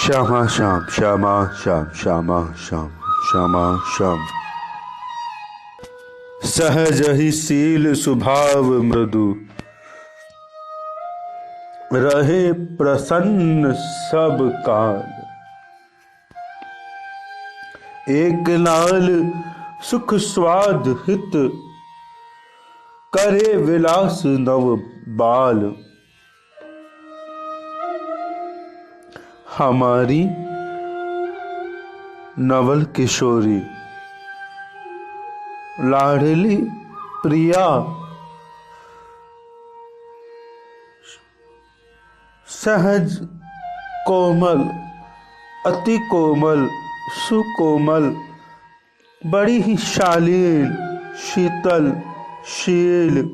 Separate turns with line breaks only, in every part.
श्यामा श्याम श्यामा श्याम श्यामा श्याम श्यामा श्याम। सहज ही शील स्वभाव मृदु, रहे प्रसन्न सब काल। एक लाल सुख स्वाद हित, करे विलास नव बाल। हमारी नवल किशोरी लाडली प्रिया, सहज कोमल अति कोमल सुकोमल, बड़ी ही शालीन शीतल शील,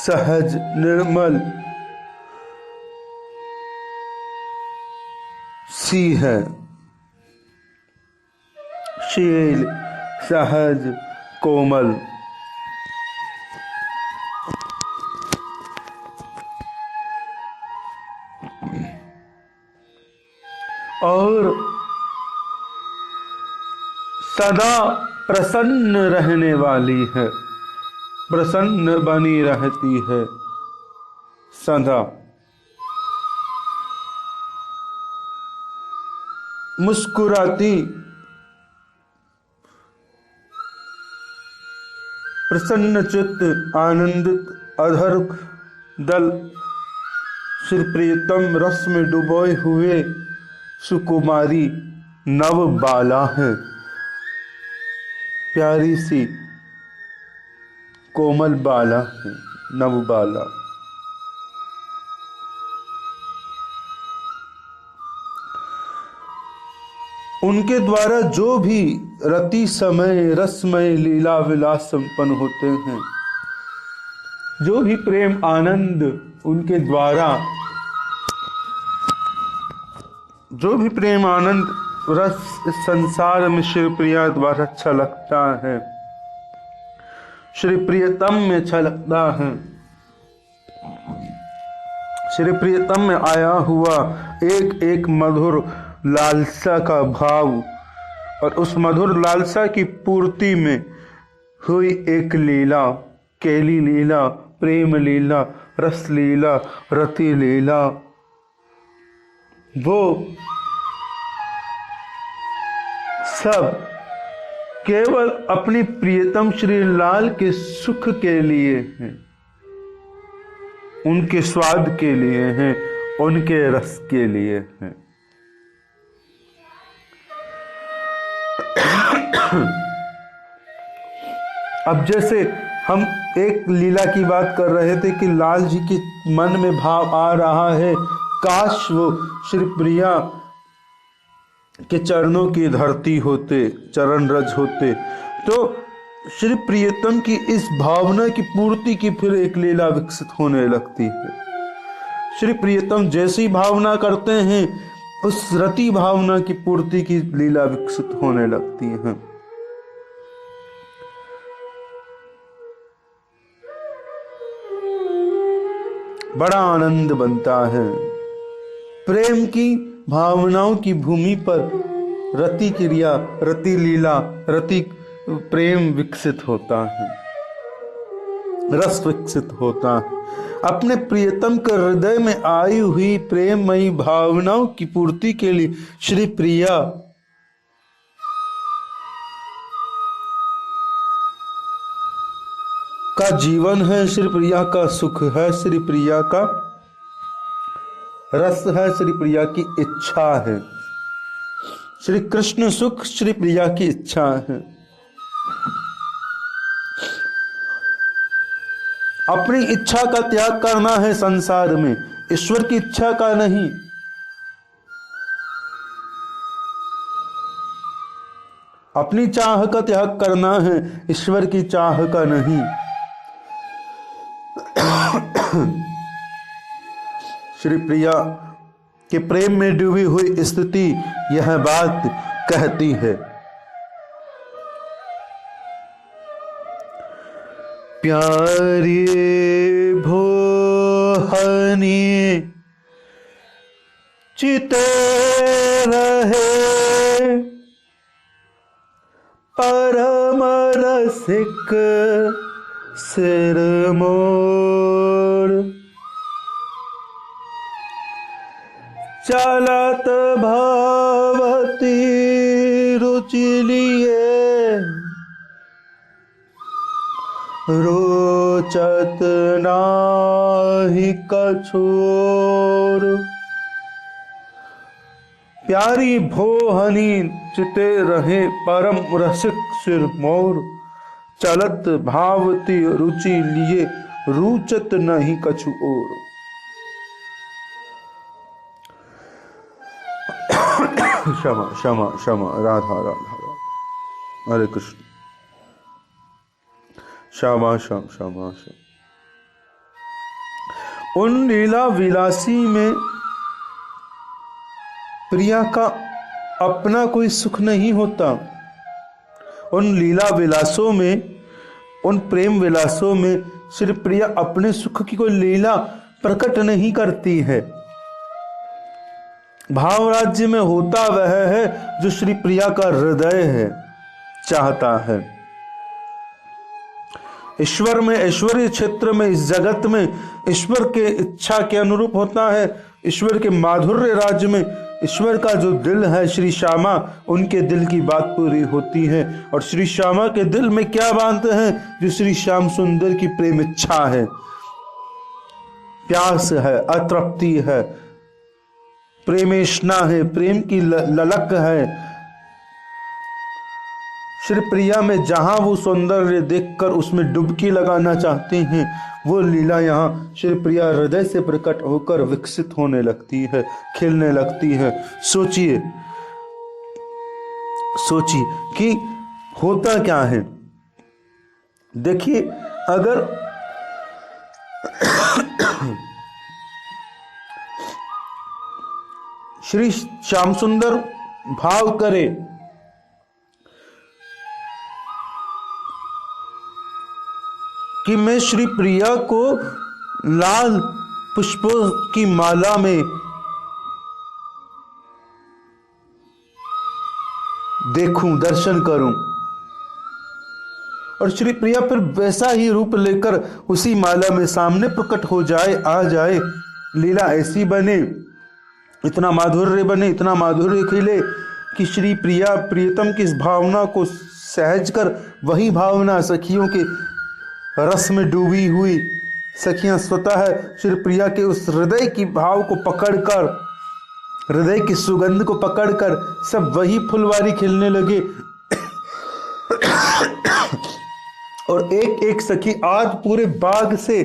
सहज निर्मल सी है। शील सहज कोमल, और सदा प्रसन्न रहने वाली है, प्रसन्न बनी रहती है सदा। मुस्कुराती प्रसन्न चित्त आनंदित अधर दल, श्री प्रियतम रस में डुबोए हुए सुकुमारी नव बाला है। प्यारी सी कोमल बाला है, नव बाला। उनके द्वारा जो भी रति समय रसमय लीला विलास संपन्न होते हैं, जो भी प्रेम आनंद उनके द्वारा, जो भी प्रेम आनंद रस इस संसार में श्री प्रिया द्वारा अच्छा लगता है, श्री प्रियतम में अच्छा लगता है, श्री प्रियतम में आया हुआ एक एक मधुर लालसा का भाव, और उस मधुर लालसा की पूर्ति में हुई एक लीला, केली लीला, प्रेम लीला, रस लीला, रति लीला, वो सब केवल अपनी प्रियतम श्री लाल के सुख के लिए हैं, उनके स्वाद के लिए हैं, उनके रस के लिए हैं। अब जैसे हम एक लीला की बात कर रहे थे कि लाल जी के मन में भाव आ रहा है, काश वो श्री प्रिया के चरणों की धरती होते, चरण रज होते, तो श्री प्रियतम की इस भावना की पूर्ति की फिर एक लीला विकसित होने लगती है। श्री प्रियतम जैसी भावना करते हैं, उस रति भावना की पूर्ति की लीला विकसित होने लगती है। बड़ा आनंद बनता है। प्रेम की भावनाओं की भूमि पर रति क्रिया, रति लीला, रति प्रेम विकसित होता है, रस विकसित होता है। अपने प्रियतम के हृदय में आई हुई प्रेममयी भावनाओं की पूर्ति के लिए श्री प्रिया का जीवन है, श्री प्रिया का सुख है, श्री प्रिया का रस है, श्री प्रिया की इच्छा है। श्री कृष्ण सुख श्री प्रिया की इच्छा है। अपनी इच्छा का त्याग करना है संसार में, ईश्वर की इच्छा का नहीं। अपनी चाह का त्याग करना है, ईश्वर की चाह का नहीं। श्री प्रिया के प्रेम में डूबी हुई स्थिति यह बात कहती है। प्यारे भोहनी चिते रहे परम रसिक सिर मोर। चलत भवती रुचि लिए रोचत नाही कछोर। प्यारी भोहनी चिते रहे परम रसिक सिर मोर। चलत भावती रुचि लिए रूचत नहीं कछु और। क्षमा क्षमा क्षमा, राधा राधा राधा, हरे कृष्ण। क्षमा क्षमा क्षमा क्षमा। उन लीला विलासी में प्रिया का अपना कोई सुख नहीं होता। उन लीला विलासों में, उन प्रेम विलासों में श्री प्रिया अपने सुख की कोई लीला प्रकट नहीं करती है। भाव राज्य में होता वह है जो श्री प्रिया का हृदय है, चाहता है। ईश्वर में, ऐश्वर्य क्षेत्र में, इस जगत में ईश्वर के इच्छा के अनुरूप होता है। ईश्वर के माधुर्य राज्य में ईश्वर का जो दिल है, श्री श्यामा, उनके दिल की बात पूरी होती है। और श्री श्यामा के दिल में क्या बात है? जो श्री श्याम सुंदर की प्रेम इच्छा है, प्यास है, अतृप्ति है, प्रेमेष्णा है, प्रेम की ललक है। श्री प्रिया में जहां वो सौंदर्य देखकर उसमें डुबकी लगाना चाहते हैं, वो लीला यहाँ श्री प्रिया हृदय से प्रकट होकर विकसित होने लगती है, खिलने लगती है। सोचिए सोचिए कि होता क्या है। देखिए, अगर श्री श्याम सुंदर भाव करे कि मैं श्री प्रिया को लाल पुष्पों की माला में देखूं, दर्शन करूं, और श्री प्रिया फिर वैसा ही रूप लेकर उसी माला में सामने प्रकट हो जाए, आ जाए, लीला ऐसी बने, इतना माधुर्य बने, इतना माधुर्य खिले कि श्री प्रिया प्रियतम की इस भावना को सहज कर वही भावना सखियों के रस में डूबी हुई सखियां स्वतः श्री प्रिया के उस हृदय की भाव को पकड़कर, हृदय की सुगंध को पकड़कर सब वही फुलवारी खिलने लगे। और एक एक सखी आज पूरे बाग से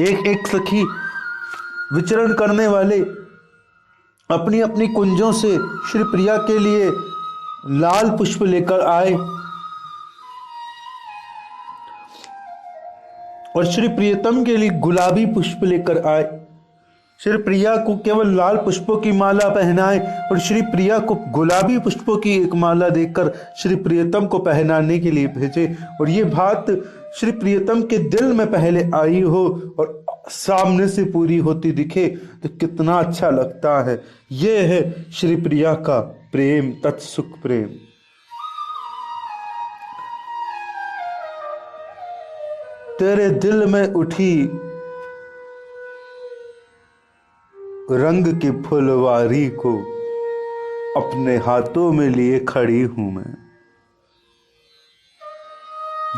एक एक सखी विचरण करने वाले अपनी अपनी कुंजों से श्री प्रिया के लिए लाल पुष्प लेकर आए और श्री प्रियतम के लिए गुलाबी पुष्प लेकर आए। श्री प्रिया को केवल लाल पुष्पों की माला पहनाए और श्री प्रिया को गुलाबी पुष्पों की एक माला देकर श्री प्रियतम को पहनाने के लिए भेजे। और ये बात श्री प्रियतम के दिल में पहले आई हो और सामने से पूरी होती दिखे तो कितना अच्छा लगता है। ये है श्री प्रिया का प्रेम, तत्सुख प्रेम। तेरे दिल में उठी रंग की फुलवारी को अपने हाथों में लिए खड़ी हूं मैं।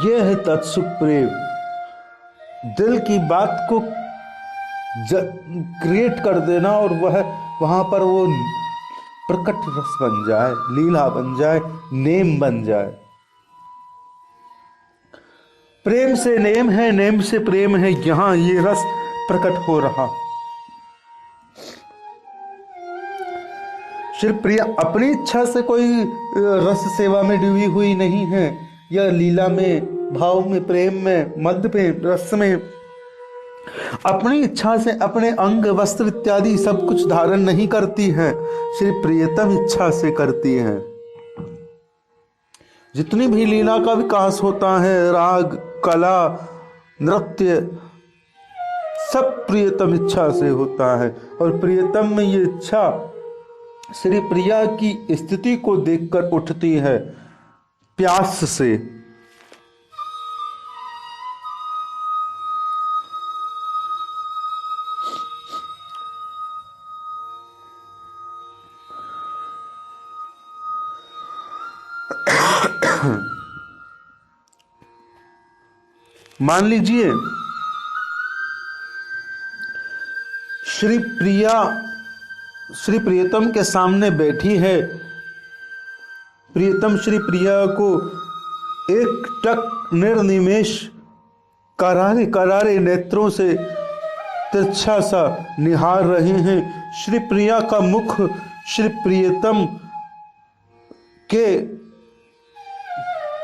यह है तत्सुख प्रेम। दिल की बात को क्रिएट कर देना और वह वहां पर वो प्रकट रस बन जाए, लीला बन जाए, नेम बन जाए। प्रेम से नेम है, नेम से प्रेम है, यहां ये रस प्रकट हो रहा। श्री प्रिया अपनी इच्छा से कोई रस सेवा में डूबी हुई नहीं है, यह लीला में, भाव में, प्रेम में, मध्य में, रस में अपनी इच्छा से अपने अंग, वस्त्र इत्यादि सब कुछ धारण नहीं करती है, श्री प्रियतम इच्छा से करती है। जितनी भी लीला का विकास होता है, राग, कला, नृत्य, सब प्रियतम इच्छा से होता है। और प्रियतम में ये इच्छा श्री प्रिया की स्थिति को देखकर उठती है, प्यास से। मान लीजिए श्री प्रिया श्री प्रियतम के सामने बैठी है। प्रियतम श्री प्रिया को एक टक निर्निमेष करारे करारे नेत्रों से तिरछा सा निहार रहे हैं। श्री प्रिया का मुख श्री प्रियतम के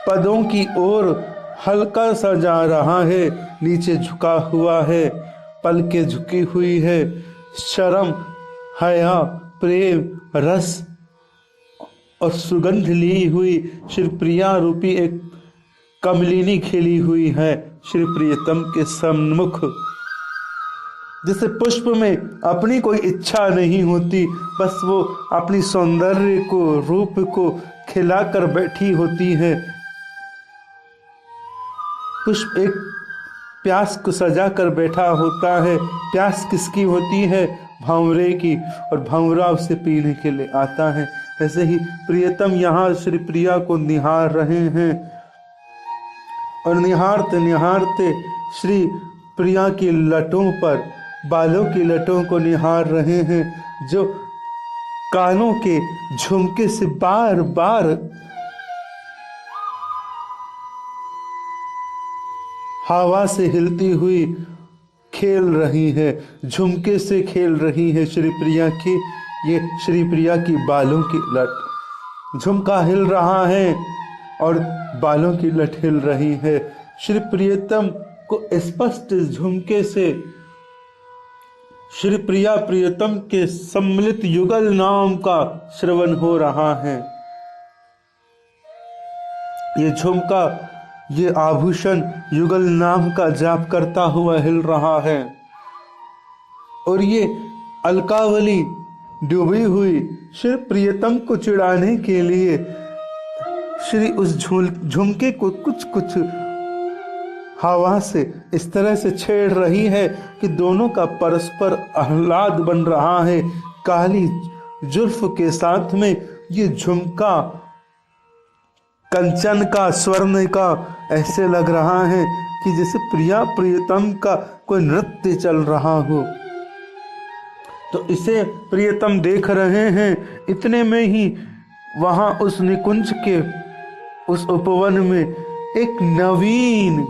पदों की ओर हल्का सा जा रहा है, नीचे झुका हुआ है, पलकें झुकी हुई है। शर्म, हया, प्रेम, रस और सुगंध ली हुई श्री प्रिया रूपी एक कमलिनी खिली हुई है श्री प्रियतम के सम्मुख। जैसे पुष्प में अपनी कोई इच्छा नहीं होती, बस वो अपनी सौंदर्य को, रूप को खिलाकर बैठी होती है। पुष्प एक प्यास को सजा कर बैठा होता है। प्यास किसकी होती है? भंवरे की, और भंवरा उसे पीने के लिए आता है। ऐसे ही प्रियतम यहाँ श्री प्रिया को निहार रहे हैं, और निहारते निहारते श्री प्रिया की लटों पर, बालों की लटों को निहार रहे हैं, जो कानों के झुमके से बार बार हवा से हिलती हुई खेल रही है, झुमके से खेल रही है श्री प्रिया की। ये श्री प्रिया की बालों की लट, झुमका हिल रहा है और बालों की लट हिल रही है। श्री प्रियतम को स्पष्ट झुमके से श्री प्रिया प्रियतम के सम्मिलित युगल नाम का श्रवण हो रहा है। ये झुमका, ये आभूषण युगल नाम का जाप करता हुआ हिल रहा है, और ये अलकावली डूबी हुई श्री प्रियतम को चिढ़ाने के लिए श्री उस झुमके को कुछ कुछ हवा से इस तरह से छेड़ रही है कि दोनों का परस्पर आह्लाद बन रहा है। काली जुल्फ के साथ में ये झुमका कंचन का, स्वर्ण का, ऐसे लग रहा है कि जैसे प्रिया प्रियतम का कोई नृत्य चल रहा हो। तो इसे प्रियतम देख रहे हैं। इतने में ही वहां उस निकुंज के उस उपवन में एक नवीन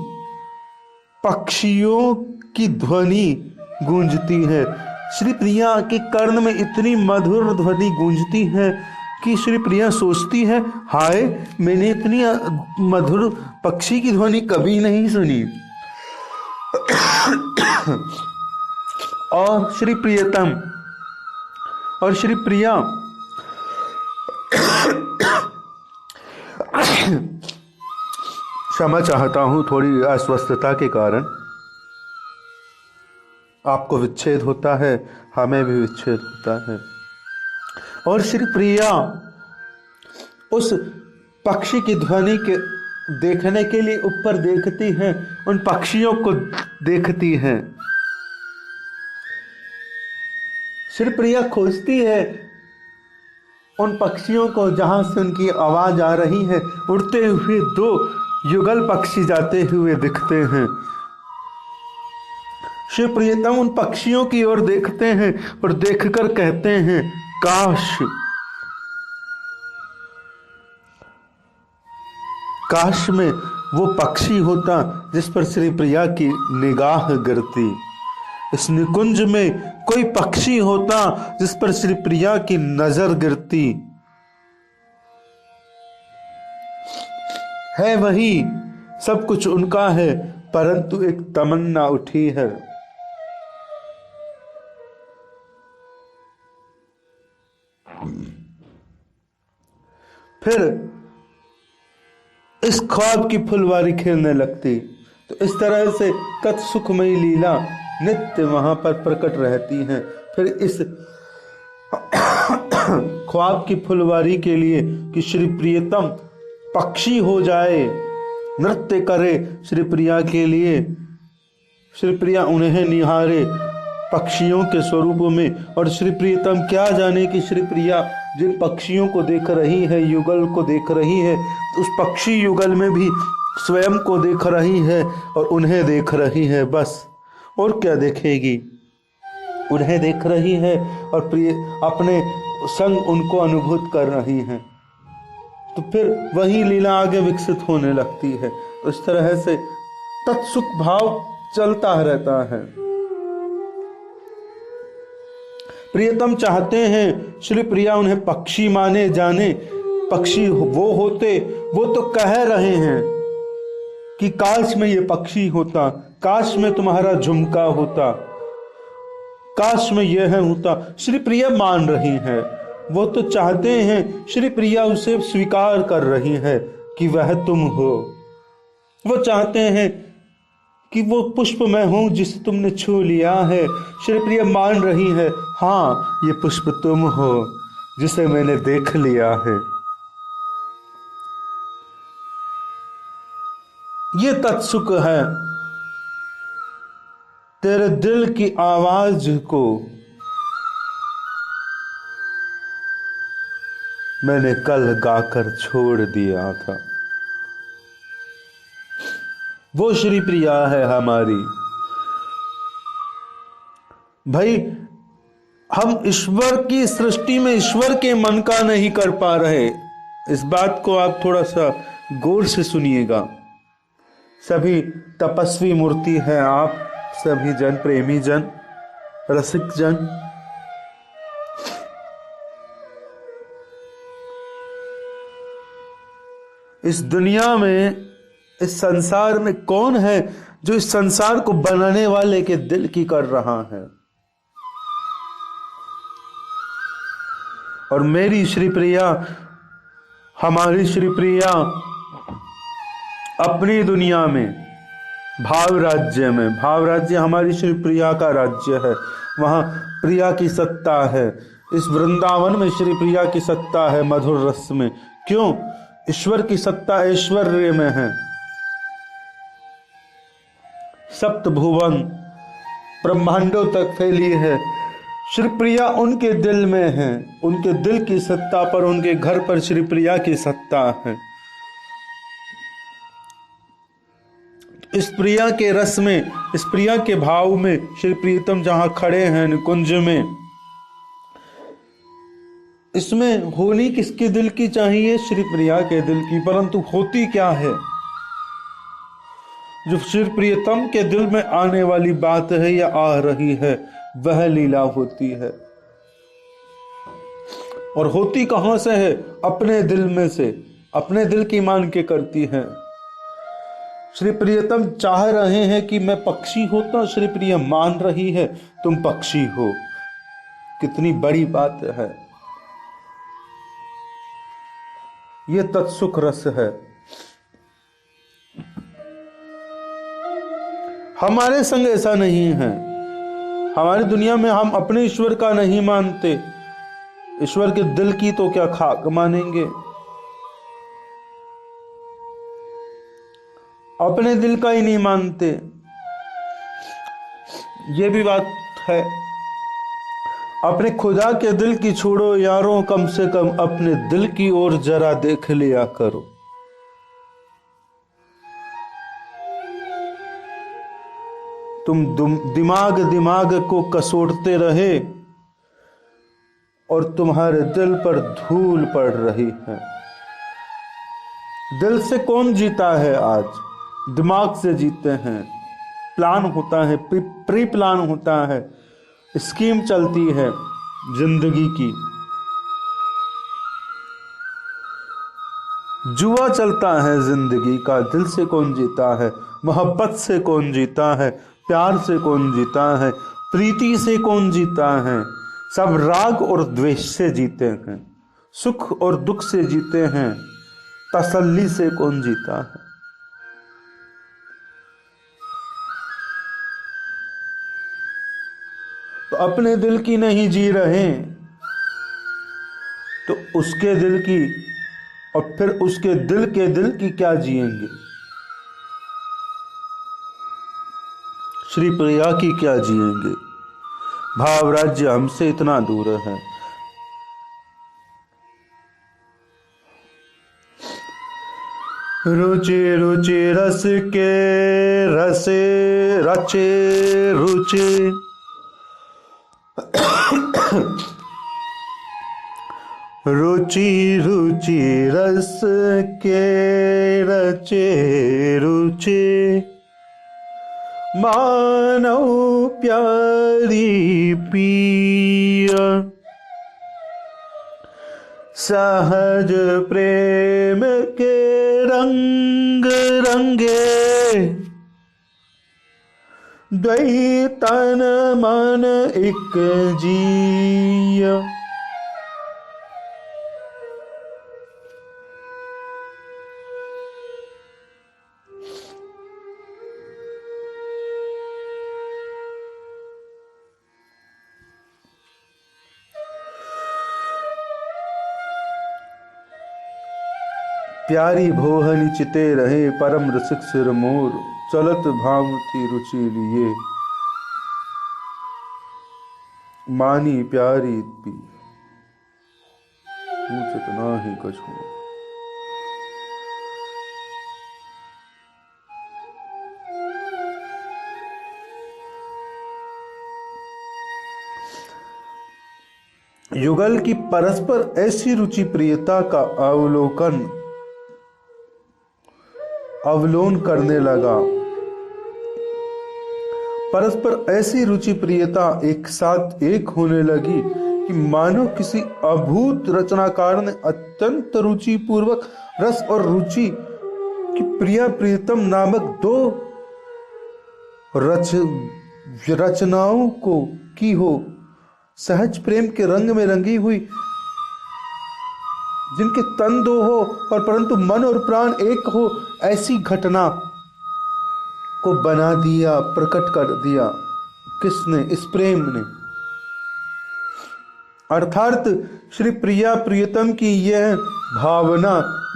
पक्षियों की ध्वनि गूंजती है। श्री प्रिया के कर्ण में इतनी मधुर ध्वनि गूंजती है कि श्री प्रिया सोचती है, हाय, मैंने इतनी मधुर पक्षी की ध्वनि कभी नहीं सुनी। और श्री प्रियतम और श्री प्रिया क्षमा चाहता हूं, थोड़ी अस्वस्थता के कारण आपको विच्छेद होता है, हमें भी विच्छेद होता है। और श्री प्रिया उस पक्षी की ध्वनि के देखने के लिए ऊपर देखती हैं, उन पक्षियों को देखती हैं। श्री प्रिया खोजती है उन पक्षियों को जहां से उनकी आवाज आ रही है। उड़ते हुए दो युगल पक्षी जाते हुए दिखते हैं। श्री प्रियतम उन पक्षियों की ओर देखते हैं और देखकर कहते हैं, काश में वो पक्षी होता जिस पर श्री प्रिया की निगाह गिरती। इस निकुंज में कोई पक्षी होता जिस पर श्री प्रिया की नजर गिरती। है वही, सब कुछ उनका है, परंतु एक तमन्ना उठी है। फिर इस ख्वाब की फुलवारी खेलने लगती। तो इस तरह से कत सुखमयी लीला नित्य वहां पर प्रकट रहती हैं। फिर इस ख्वाब की फुलवारी के लिए कि श्री प्रियतम पक्षी हो जाए, नृत्य करे श्री प्रिया के लिए, श्री प्रिया उन्हें निहारे पक्षियों के स्वरूप में। और श्री प्रियतम क्या जाने कि श्री प्रिया जिन पक्षियों को देख रही है, युगल को देख रही है, उस पक्षी युगल में भी स्वयं को देख रही है और उन्हें देख रही है, बस और क्या देखेगी, उन्हें देख रही है और प्रिय अपने संग उनको अनुभूत कर रही हैं। तो फिर वही लीला आगे विकसित होने लगती है। इस तरह से तत्सुख भाव चलता रहता है। प्रियतम चाहते हैं श्री प्रिया उन्हें पक्षी माने जाने, पक्षी वो होते, वो तो कह रहे हैं कि काश में ये पक्षी होता, काश में तुम्हारा झुमका होता, काश में यह होता। श्री प्रिया मान रही है, वो तो चाहते हैं, श्री प्रिया उसे स्वीकार कर रही है कि वह तुम हो। वो चाहते हैं कि वो पुष्प मैं हूं जिसे तुमने छू लिया है। श्री प्रिया मान रही है, हाँ ये पुष्प तुम हो जिसे मैंने देख लिया है। ये तत्सुख है। तेरे दिल की आवाज को मैंने कल गाकर छोड़ दिया था। वो श्री प्रिया है हमारी। भाई हम ईश्वर की सृष्टि में ईश्वर के मन का नहीं कर पा रहे। इस बात को आप थोड़ा सा गौर से सुनिएगा। सभी तपस्वी मूर्ति हैं आप, सभी जन, प्रेमी जन, रसिक जन। इस दुनिया में, इस संसार में कौन है जो इस संसार को बनाने वाले के दिल की कर रहा है? और मेरी श्री प्रिया, हमारी श्री प्रिया अपनी दुनिया में, भाव राज्य में, भाव राज्य हमारी श्री प्रिया का राज्य है, वहां प्रिया की सत्ता है। इस वृंदावन में श्री प्रिया की सत्ता है, मधुर रस में। क्यों? ईश्वर की सत्ता ऐश्वर्य में है। सप्त भुवन ब्रह्मांडों तक फैली है। श्री प्रिया उनके दिल में है, उनके दिल की सत्ता पर, उनके घर पर श्री प्रिया की सत्ता है। इस प्रिया के रस में, इस प्रिया के भाव में श्री प्रियतम जहां खड़े हैं निकुंज में, इसमें होनी किसके दिल की चाहिए? श्री प्रिया के दिल की। परंतु होती क्या है? जो श्री प्रियतम के दिल में आने वाली बात है या आ रही है, वह लीला होती है। और होती कहां से है? अपने दिल में से, अपने दिल की मान के करती है। श्री प्रियतम चाह रहे हैं कि मैं पक्षी होता, श्री प्रिया मान रही है तुम पक्षी हो। कितनी बड़ी बात है। यह तत्सुख रस है। हमारे संग ऐसा नहीं है। हमारी दुनिया में हम अपने ईश्वर का नहीं मानते, ईश्वर के दिल की तो क्या खाक मानेंगे। अपने दिल का ही नहीं मानते, ये भी बात है। अपने खुदा के दिल की छोड़ो यारों, कम से कम अपने दिल की ओर जरा देख लिया करो। तुम दिमाग को कसोटते रहे और तुम्हारे दिल पर धूल पड़ रही है। दिल से कौन जीता है आज? दिमाग से जीते हैं। प्लान होता है, प्री प्लान होता है, स्कीम चलती है जिंदगी की, जुआ चलता है जिंदगी का। दिल से कौन जीता है? मोहब्बत से कौन जीता है? प्यार से कौन जीता है? प्रीति से कौन जीता है? सब राग और द्वेष से जीते हैं, सुख और दुख से जीते हैं, तसल्ली से कौन जीता है? अपने दिल की नहीं जी रहे तो उसके दिल की, और फिर उसके दिल की क्या जिएंगे? श्री प्रिया की क्या जिएंगे? भाव राज्य हमसे इतना दूर है। रुचि रुचि रस के रसे रचे रुचि, रुचि रुचि रस के रचे रुचि, मानव प्यारी पिया, सहज प्रेम के रंग रंगे, द्वैतन मन एक जिया। प्यारी भोहनी चिते रहे परम रसिक सिर मोर, चलत भावती रुचि लिए, मानी प्यारी पी पूछत नाही कछु। युगल की परस्पर ऐसी रुचि प्रियता का अवलोकन करने लगा। परस्पर ऐसी रुचि प्रियता एक साथ एक होने लगी कि मानो किसी अभूत रचनाकार ने अत्यंत रुचि पूर्वक रस और रुचि की प्रिया प्रियतम नामक दो रचनाओं को की हो, सहज प्रेम के रंग में रंगी हुई, जिनके तन दो हो और परंतु मन और प्राण एक हो, ऐसी घटना को बना दिया, प्रकट कर दिया। किसने? इस प्रेम ने। अर्थात श्री प्रिया प्रियतम की यह भावना,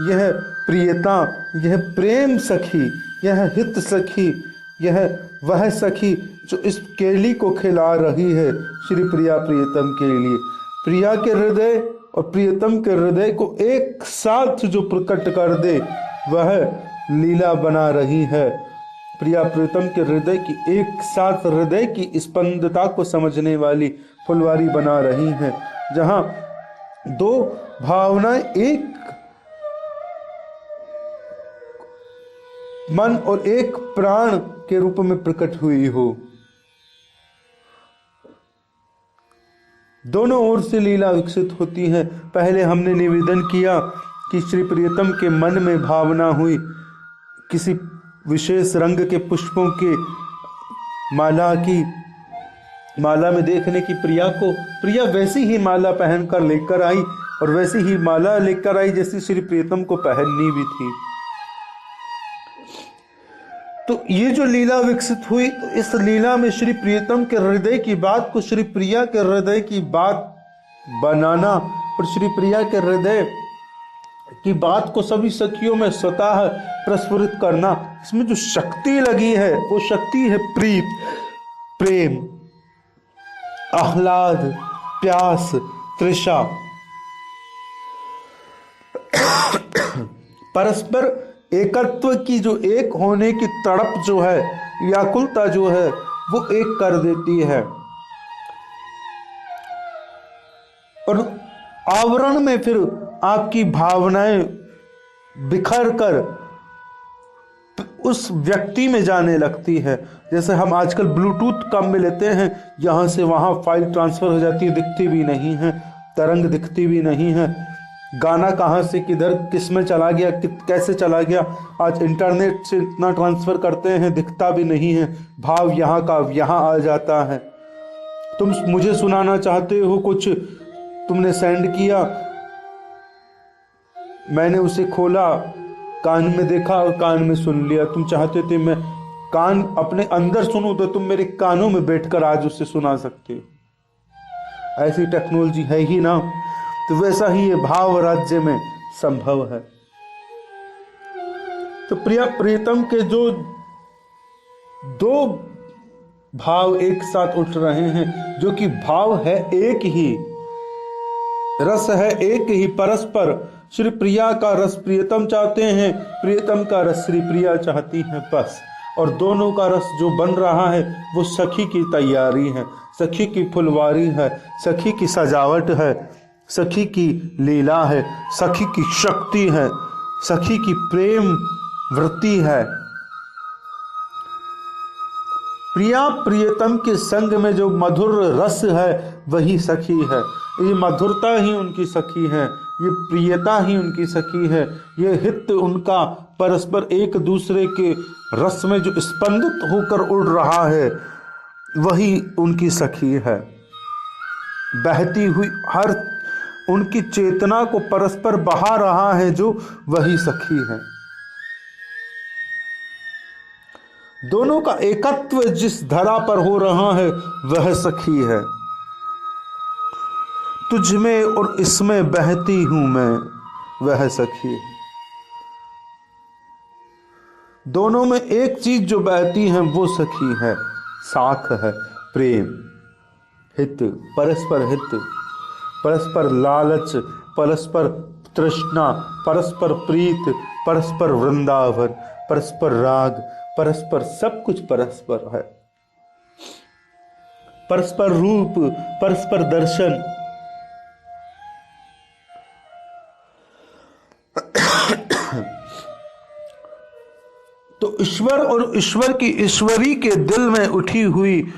यह प्रियता, यह प्रेम सखी, यह हित सखी, यह वह सखी जो इस केली को खिला रही है श्री प्रिया प्रियतम के लिए। प्रिया के हृदय और प्रियतम के हृदय को एक साथ जो प्रकट कर दे वह लीला बना रही है। प्रिया प्रियतम के हृदय की एक साथ हृदय की स्पंदता को समझने वाली फुलवारी बना रही है, जहां दो भावनाएं एक मन और एक प्राण के रूप में प्रकट हुई हो। दोनों ओर से लीला विकसित होती है। पहले हमने निवेदन किया कि श्री प्रियतम के मन में भावना हुई किसी विशेष रंग के पुष्पों के माला में देखने की प्रिया को। प्रिया वैसी ही माला पहनकर लेकर आई और वैसी ही माला लेकर आई जैसी श्री प्रियतम को पहननी भी थी। तो ये जो लीला विकसित हुई, तो इस लीला में श्री प्रियतम के हृदय की बात को श्री प्रिया के हृदय की बात बनाना और श्री प्रिया के हृदय की बात को सभी सखियों में स्वतः प्रस्फुरित करना, इसमें जो शक्ति लगी है वो शक्ति है प्रीत, प्रेम, आह्लाद, प्यास, तृषा, परस्पर एकत्व की जो एक होने की तड़प जो है, व्याकुलता जो है, वो एक कर देती है। और आवरण में फिर आपकी भावनाएं बिखर कर उस व्यक्ति में जाने लगती है। जैसे हम आजकल ब्लूटूथ काम में लेते हैं, यहाँ से वहाँ फाइल ट्रांसफर हो जाती है, दिखती भी नहीं है, तरंग दिखती भी नहीं है, गाना कहाँ से किधर किस में चला गया, कैसे चला गया, आज इंटरनेट से इतना ट्रांसफ़र करते हैं, दिखता भी नहीं है, भाव यहाँ का यहाँ आ जाता है। तुम मुझे सुनाना चाहते हो कुछ, तुमने सेंड किया, मैंने उसे खोला, कान में देखा और कान में सुन लिया। तुम चाहते थे मैं कान अपने अंदर सुनूं तो तुम मेरे कानों में बैठकर आज उसे सुना सकते हो। ऐसी टेक्नोलॉजी है ही ना। तो वैसा ही ये भाव राज्य में संभव है। तो प्रिया प्रीतम के जो दो भाव एक साथ उठ रहे हैं, जो कि भाव है एक ही, रस है एक ही परस्पर। श्री प्रिया का रस प्रियतम चाहते हैं, प्रियतम का रस श्री प्रिया चाहती हैं, बस। और दोनों का रस जो बन रहा है वो सखी की तैयारी है, सखी की फुलवारी है, सखी की सजावट है, सखी की लीला है, सखी की शक्ति है, सखी की प्रेम वृत्ति है। प्रिया प्रियतम के संग में जो मधुर रस है वही सखी है। ये मधुरता ही उनकी सखी है, ये प्रियता ही उनकी सखी है, ये हित उनका परस्पर एक दूसरे के रस में जो स्पंदित होकर उड़ रहा है वही उनकी सखी है। बहती हुई हर उनकी चेतना को परस्पर बहा रहा है जो वही सखी है। दोनों का एकत्व जिस धरा पर हो रहा है वह सखी है। तुझ में और इसमें बहती हूं मैं, वह सखी है। दोनों में एक चीज जो बहती है वो सखी है, साख है, प्रेम, हित, परस्पर हित, परस्पर लालच, परस्पर तृष्णा, परस्पर प्रीत, परस्पर वृंदावन, परस्पर राग, परस्पर सब कुछ परस्पर है। परस्पर रूप, परस्पर दर्शन। तो ईश्वर और ईश्वर की ईश्वरी के दिल में उठी हुई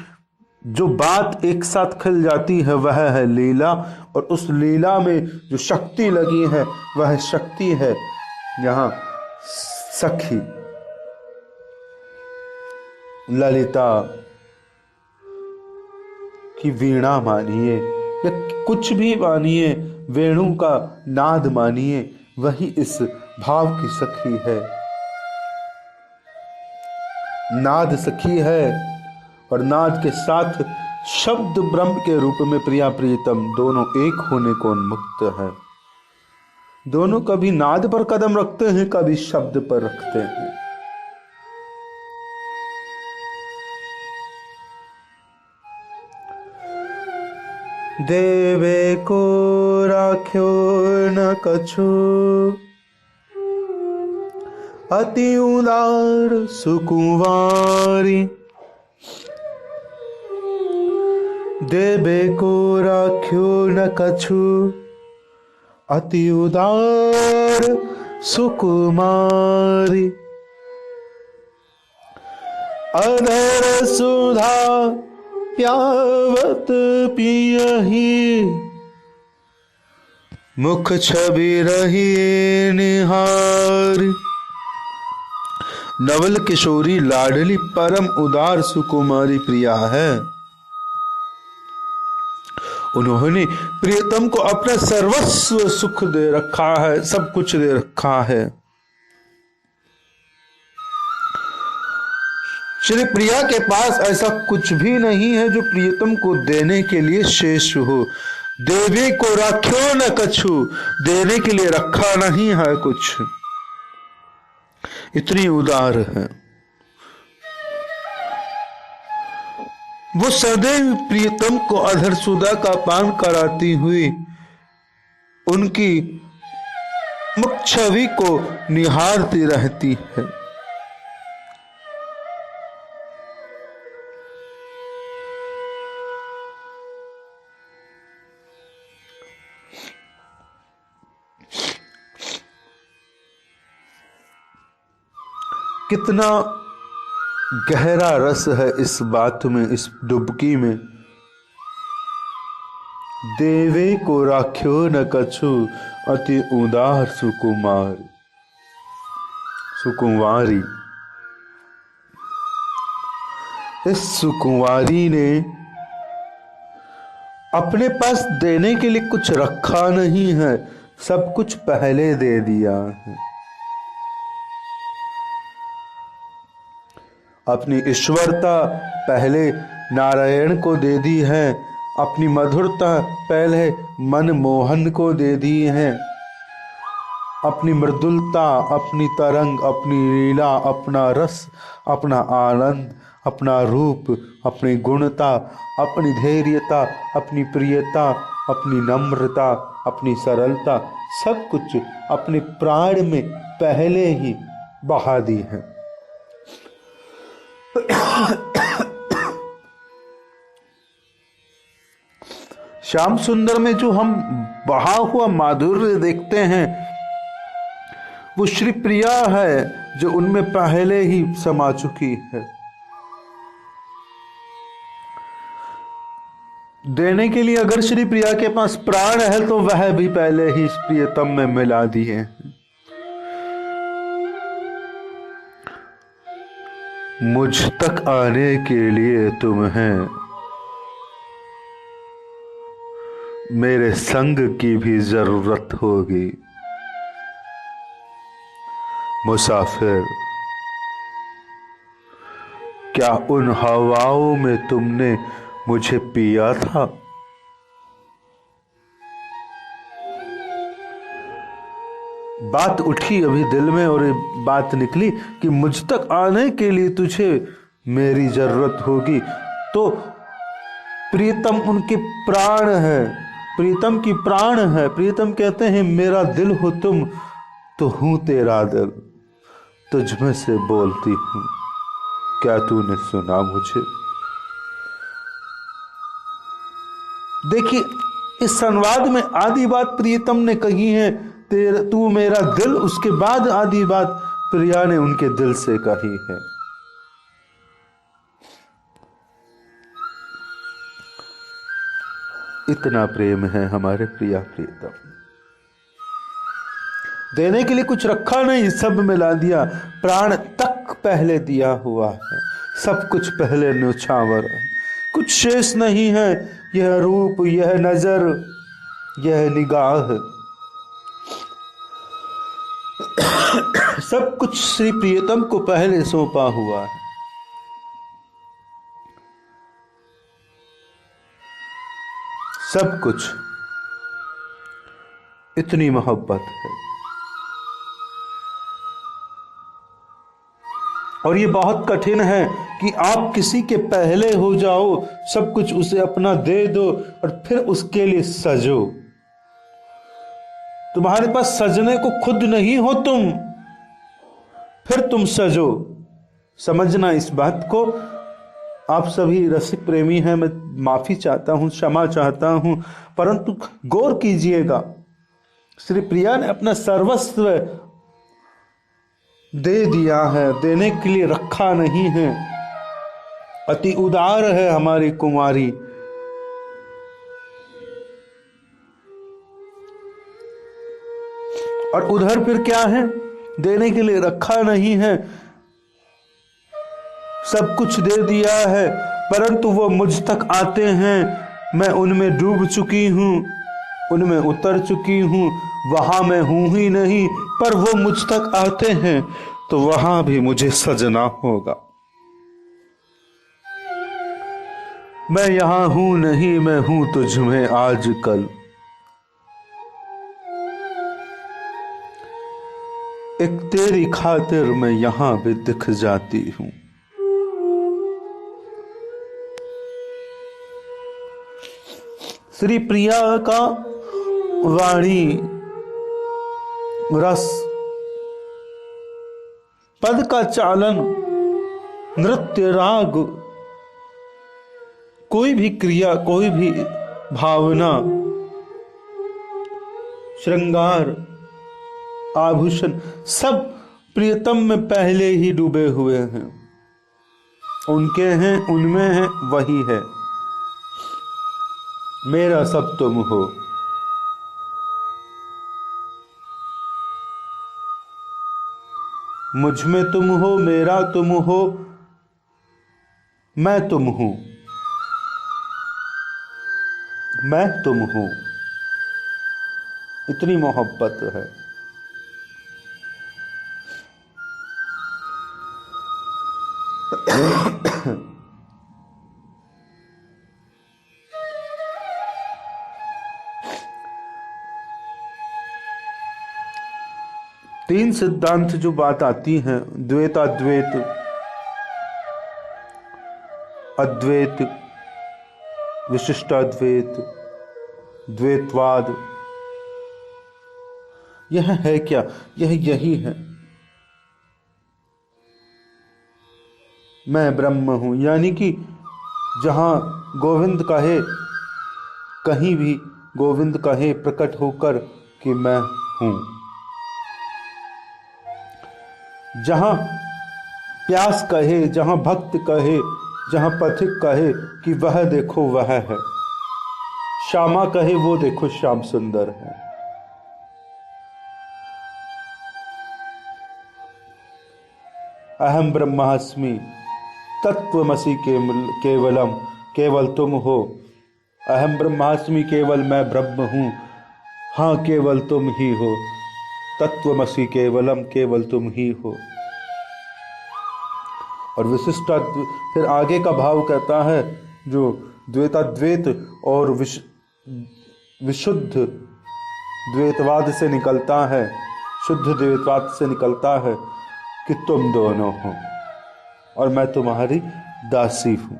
जो बात एक साथ खिल जाती है वह है लीला। और उस लीला में जो शक्ति लगी है वह शक्ति है यहां सखी, ललिता की वीणा मानिए या कुछ भी मानिए, वेणु का नाद मानिए, वही इस भाव की सखी है। नाद सखी है और नाद के साथ शब्द ब्रह्म के रूप में प्रिया प्रियतम दोनों एक होने को उन्मुक्त है। दोनों कभी नाद पर कदम रखते हैं, कभी शब्द पर रखते हैं। देवे को राख्यो न कछु, अति उदार सुकुमारी। देवे को राख्यो न कछु, अति उदार सुकुमारी। अधर सुधा प्यावत पियहि, मुख छवि रही निहार। नवल किशोरी लाडली परम उदार सुकुमारी प्रिया है। उन्होंने प्रियतम को अपना सर्वस्व सुख दे रखा है, सब कुछ दे रखा है। श्री प्रिया के पास ऐसा कुछ भी नहीं है जो प्रियतम को देने के लिए शेष हो। देवी को राख्यो न कछु, देने के लिए रखा नहीं है कुछ, इतनी उदार है वो। सदैव प्रियतम को अधर सुधा का पान कराती हुई उनकी मुख छवि को निहारती रहती है। कितना गहरा रस है इस बात में, इस डुबकी में। देवे को राख्यो न कछु, अति उदार सुकुमार सुकुमारी। इस सुकुमारी ने अपने पास देने के लिए कुछ रखा नहीं है, सब कुछ पहले दे दिया है। अपनी ईश्वरता पहले नारायण को दे दी है, अपनी मधुरता पहले मनमोहन को दे दी है, अपनी मृदुलता, अपनी तरंग, अपनी लीला, अपना रस, अपना आनंद, अपना रूप, अपनी गुणता, अपनी धैर्यता, अपनी प्रियता, अपनी नम्रता, अपनी सरलता, सब कुछ अपने प्राण में पहले ही बहा दी है। श्याम सुंदर में जो हम बहा हुआ माधुर्य देखते हैं वो श्री प्रिया है जो उनमें पहले ही समा चुकी है। देने के लिए अगर श्री प्रिया के पास प्राण है तो वह भी पहले ही प्रियतम में मिला दिए। मुझ तक आने के लिए तुम्हें मेरे संग की भी जरूरत होगी। मुसाफिर, क्या उन हवाओं में तुमने मुझे पिया था? बात उठी अभी दिल में और बात निकली कि मुझ तक आने के लिए तुझे मेरी जरूरत होगी। तो प्रीतम उनके प्राण है, प्रीतम की प्राण है। प्रीतम कहते हैं मेरा दिल हो तुम तो हूं तेरा दिल, तुझ में से बोलती हूं, क्या तूने सुना मुझे? देखिए इस संवाद में आधी बात प्रियतम ने कही है, तू मेरा दिल, उसके बाद आधी बात प्रिया ने उनके दिल से कही है। इतना प्रेम है हमारे प्रिया प्रियतम, देने के लिए कुछ रखा नहीं, सब मिला दिया। प्राण तक पहले दिया हुआ है, सब कुछ पहले न्योछावर, कुछ शेष नहीं है। यह रूप, यह नजर, यह निगाह, सब कुछ श्री प्रियतम को पहले सौंपा हुआ है। सब कुछ, इतनी मोहब्बत है। और ये बहुत कठिन है कि आप किसी के पहले हो जाओ, सब कुछ उसे अपना दे दो और फिर उसके लिए सजो। तुम्हारे पास सजने को खुद नहीं हो तुम, फिर तुम सजो। समझना इस बात को। आप सभी रसिक प्रेमी हैं, मैं माफी चाहता हूं, क्षमा चाहता हूं, परंतु गौर कीजिएगा, श्री प्रिया ने अपना सर्वस्व दे दिया है, देने के लिए रखा नहीं है। अति उदार है हमारी कुमारी। और उधर फिर क्या है, देने के लिए रखा नहीं है, सब कुछ दे दिया है, परंतु वो मुझ तक आते हैं, मैं उनमें डूब चुकी हूं, उनमें उतर चुकी हूं, वहां मैं हूं ही नहीं, पर वो मुझ तक आते हैं तो वहां भी मुझे सजना होगा। मैं यहां हूं नहीं, मैं हूं तुझ में आजकल। एक तेरी खातिर मैं यहां भी दिख जाती हूं। श्री प्रिया का वाणी, रस, पद का चालन, नृत्य, राग, कोई भी क्रिया, कोई भी भावना, श्रृंगार, आभूषण, सब प्रियतम में पहले ही डूबे हुए हैं। उनके हैं, उनमें है, वही है। मेरा सब तुम हो, मुझ में तुम हो, मेरा तुम हो, मैं तुम हूं, मैं तुम हूं। इतनी मोहब्बत है। तीन सिद्धांत जो बात आती है, द्वैताद्वैत, अद्वैत, विशिष्टाद्वैत, द्वैतवाद, यह है क्या? यह यही है, मैं ब्रह्म हूं। यानी कि जहां गोविंद कहे, कहीं भी गोविंद कहे प्रकट होकर कि मैं हूं, जहां प्यास कहे, जहां भक्त कहे, जहां पथिक कहे कि वह देखो वह है, श्यामा कहे वो देखो श्याम सुंदर है। अहम ब्रह्मास्मि तत्वमसि केवलम, केवल तुम हो। अहम ब्रह्मास्मि, केवल मैं ब्रह्म हूं, हाँ केवल तुम ही हो। तत्वमसि केवलम, केवल तुम ही हो। और विशिष्ट फिर आगे का भाव कहता है, जो द्वैताद्वैत और विशुद्ध द्वैतवाद से निकलता है, शुद्ध द्वैतवाद से निकलता है कि तुम दोनों हो और मैं तुम्हारी दासी हूं।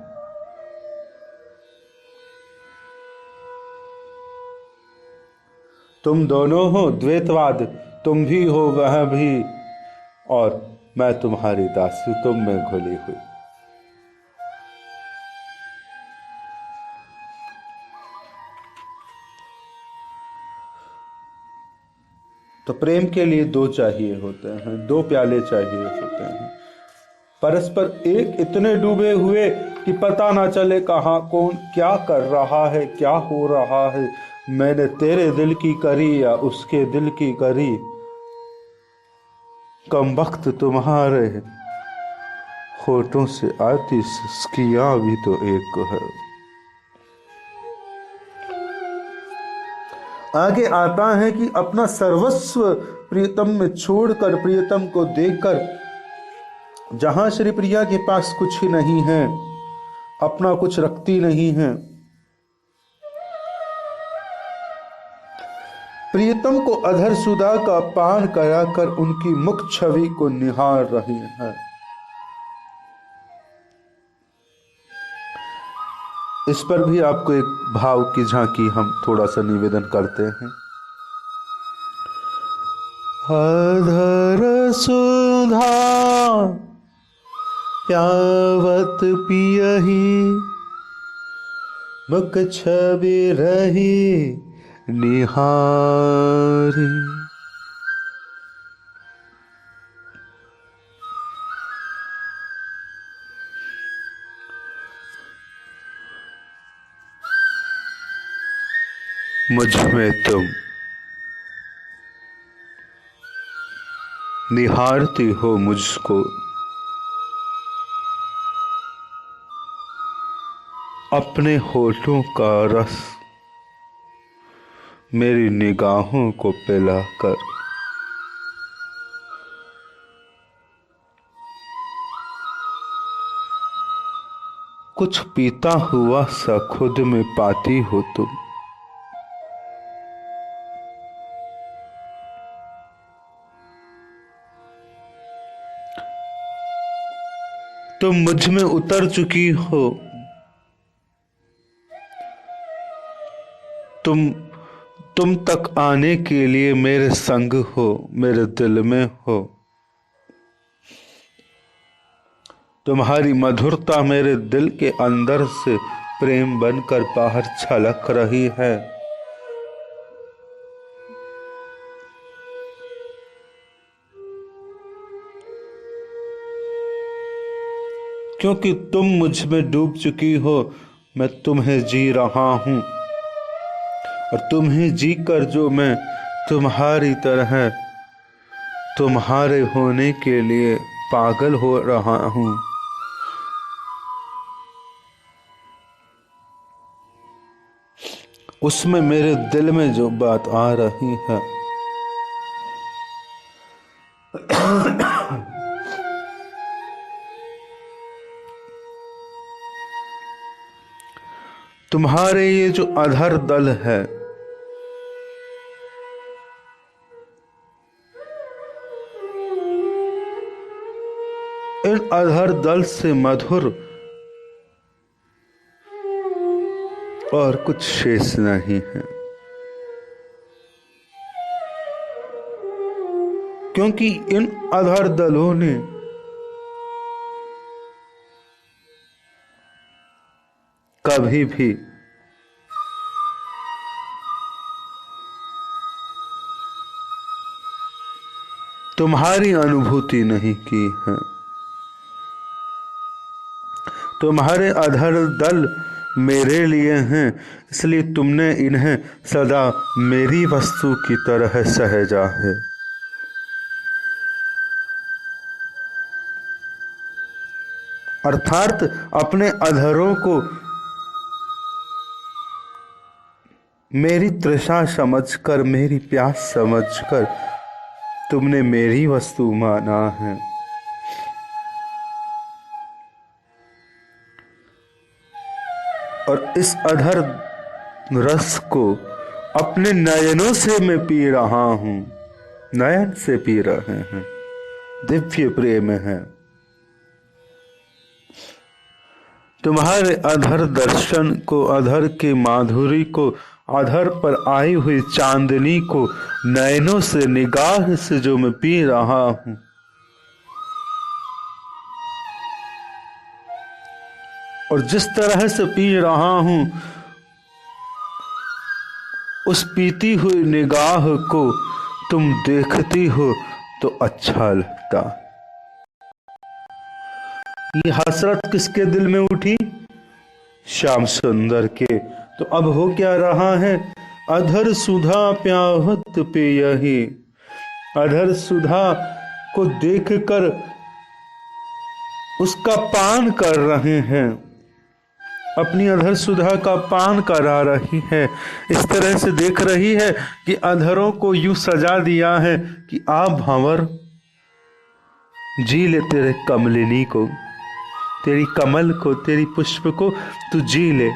तुम दोनों हो, द्वैतवाद, तुम भी हो वह भी, और मैं तुम्हारी दासी, तुम में घुली हुई। तो प्रेम के लिए दो चाहिए होते हैं, दो प्याले चाहिए होते हैं, परस्पर एक इतने डूबे हुए कि पता ना चले कहाँ कौन क्या कर रहा है, क्या हो रहा है। मैंने तेरे दिल की करी या उसके दिल की करी, कम वक्त तुम्हारे होठों से आती सिसकियां भी तो एक है। आगे आता है कि अपना सर्वस्व प्रियतम में छोड़कर, प्रियतम को देखकर, जहां श्री प्रिया के पास कुछ ही नहीं है, अपना कुछ रखती नहीं है, प्रियतम को अधर सुधा का पान कराकर उनकी मुख छवि को निहार रही है। इस पर भी आपको एक भाव की झांकी हम थोड़ा सा निवेदन करते हैं। अधर सुधा प्यावत पियहि, मुख छवि रही निहारी। मुझ में तुम निहारती हो मुझको, अपने होठों का रस मेरी निगाहों को पिलाकर। कुछ पीता हुआ सा खुद में पाती हो तुम। तुम मुझ में उतर चुकी हो, तुम तक आने के लिए मेरे संग हो, मेरे दिल में हो। तुम्हारी मधुरता मेरे दिल के अंदर से प्रेम बनकर बाहर छलक रही है। क्योंकि तुम मुझ में डूब चुकी हो, मैं तुम्हें जी रहा हूं, और तुम्हें जीकर जो मैं तुम्हारी तरह तुम्हारे होने के लिए पागल हो रहा हूं। उसमें मेरे दिल में जो बात आ रही है, तुम्हारे ये जो अधर दल है, इन अधर दल से मधुर और कुछ शेष नहीं है, क्योंकि इन अधर दलों ने कभी भी तुम्हारी अनुभूति नहीं की है। तुम्हारे अधर दल मेरे लिए हैं, इसलिए तुमने इन्हें सदा मेरी वस्तु की तरह सहेजा है। अर्थात अपने अधरों को मेरी तृषा समझकर, मेरी प्यास समझकर तुमने मेरी वस्तु माना है। और इस अधर रस को अपने नयनों से मैं पी रहा हूं, नयन से पी रहे हैं, दिव्य प्रेम है। तुम्हारे अधर दर्शन को, अधर के माधुरी को, अधर पर आई हुई चांदनी को नयनों से, निगाह से जो मैं पी रहा हूं, और जिस तरह से पी रहा हूं, उस पीती हुई निगाह को तुम देखती हो तो अच्छा लगता। ये हसरत किसके दिल में उठी? श्याम सुंदर के। तो अब हो क्या रहा है? अधर सुधा प्यावत पे यही, अधर सुधा को देखकर उसका पान कर रहे हैं, अपनी अधर सुधा का पान करा रही है। इस तरह से देख रही है कि अधरों को यूं सजा दिया है कि आ भंवर, जी ले तेरे कमलिनी को, तेरी कमल को, तेरी पुष्प को तू जी ले।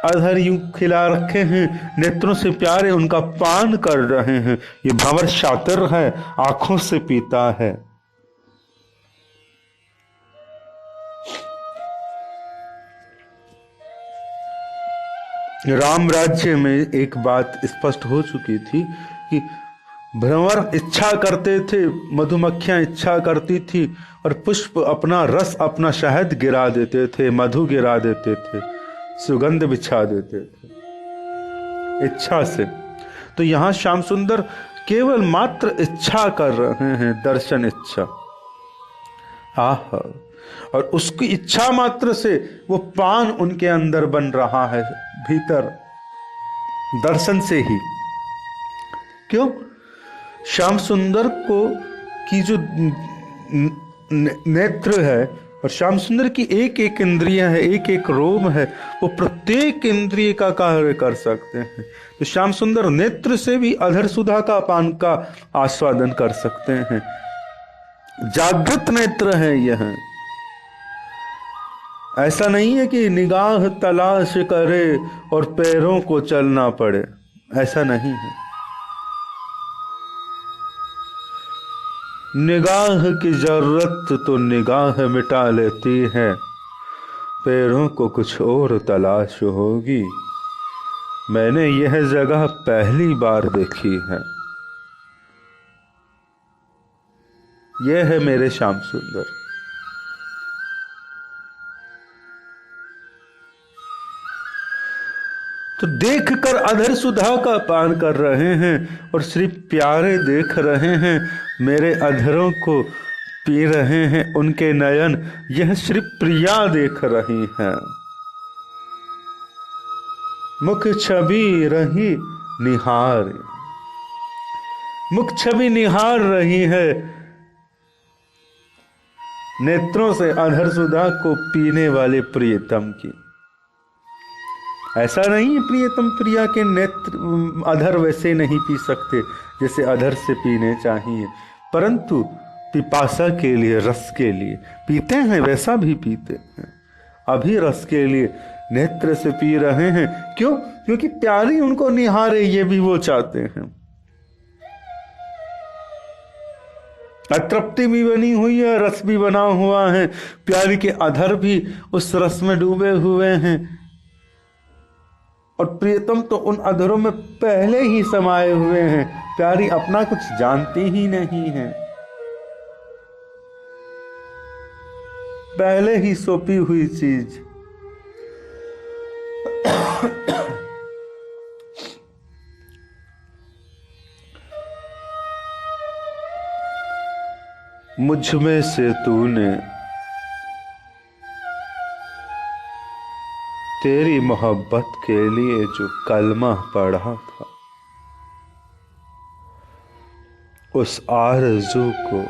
अधर यूं खिला रखे हैं, नेत्रों से प्यारे उनका पान कर रहे हैं। ये भंवर शातिर है, आंखों से पीता है। राम राज्य में एक बात स्पष्ट हो चुकी थी कि भ्रमर इच्छा करते थे, मधुमक्खियां इच्छा करती थी और पुष्प अपना रस, अपना शहद गिरा देते थे, मधु गिरा देते थे, सुगंध बिछा देते थे इच्छा से। तो यहां श्याम सुंदर केवल मात्र इच्छा कर रहे हैं, दर्शन इच्छा। आहा, और उसकी इच्छा मात्र से वो पान उनके अंदर बन रहा है, भीतर, दर्शन से ही। क्यों? श्याम सुंदर को की जो नेत्र है और श्याम सुंदर की एक एक इंद्रिय है, एक एक रोम है, वो प्रत्येक इंद्रिय का कार्य कर सकते हैं। तो श्याम सुंदर नेत्र से भी अधर सुधा का पान का आस्वादन कर सकते हैं। जागृत नेत्र है यह। ऐसा नहीं है कि निगाह तलाश करे और पैरों को चलना पड़े, ऐसा नहीं है। निगाह की जरूरत तो निगाह मिटा लेती है, पैरों को कुछ और तलाश होगी। मैंने यह जगह पहली बार देखी है। यह है मेरे श्याम सुंदर। तो देखकर अधर सुधा का पान कर रहे हैं और श्री प्यारे देख रहे हैं, मेरे अधरों को पी रहे हैं उनके नयन। यह श्री प्रिया देख रही हैं, मुख छवि रही निहार, मुख छवि निहार रही है नेत्रों से अधर सुधा को पीने वाले प्रियतम की। ऐसा नहीं, प्रियतम प्रिया के नेत्र अधर वैसे नहीं पी सकते जैसे अधर से पीने चाहिए, परंतु पिपासा के लिए, रस के लिए पीते हैं, वैसा भी पीते हैं। अभी रस के लिए नेत्र से पी रहे हैं। क्यों? क्योंकि प्यारी उनको निहारे, ये भी वो चाहते हैं। अतृप्ति भी बनी हुई है, रस भी बना हुआ है, प्यारी के अधर भी उस रस में डूबे हुए हैं, और प्रियतम तो उन अधरों में पहले ही समाये हुए हैं। प्यारी अपना कुछ जानती ही नहीं है, पहले ही सौंपी हुई चीज। मुझ में से तूने तेरी मोहब्बत के लिए जो कलमा पढ़ा था, उस आरज़ू को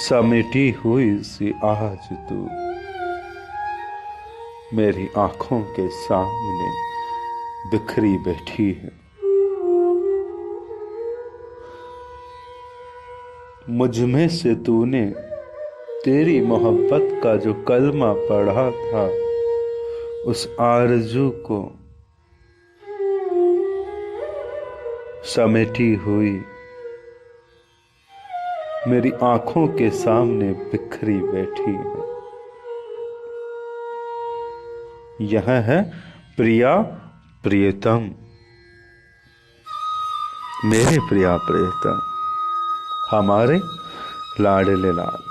समेटी हुई सी आज तू मेरी आंखों के सामने बिखरी बैठी है। मुझ में से तूने तेरी मोहब्बत का जो कलमा पढ़ा था, उस आरज़ू को समेटी हुई मेरी आंखों के सामने बिखरी बैठी है। यह है प्रिया प्रियतम, मेरे प्रिया प्रियतम, हमारे लाडले लाल।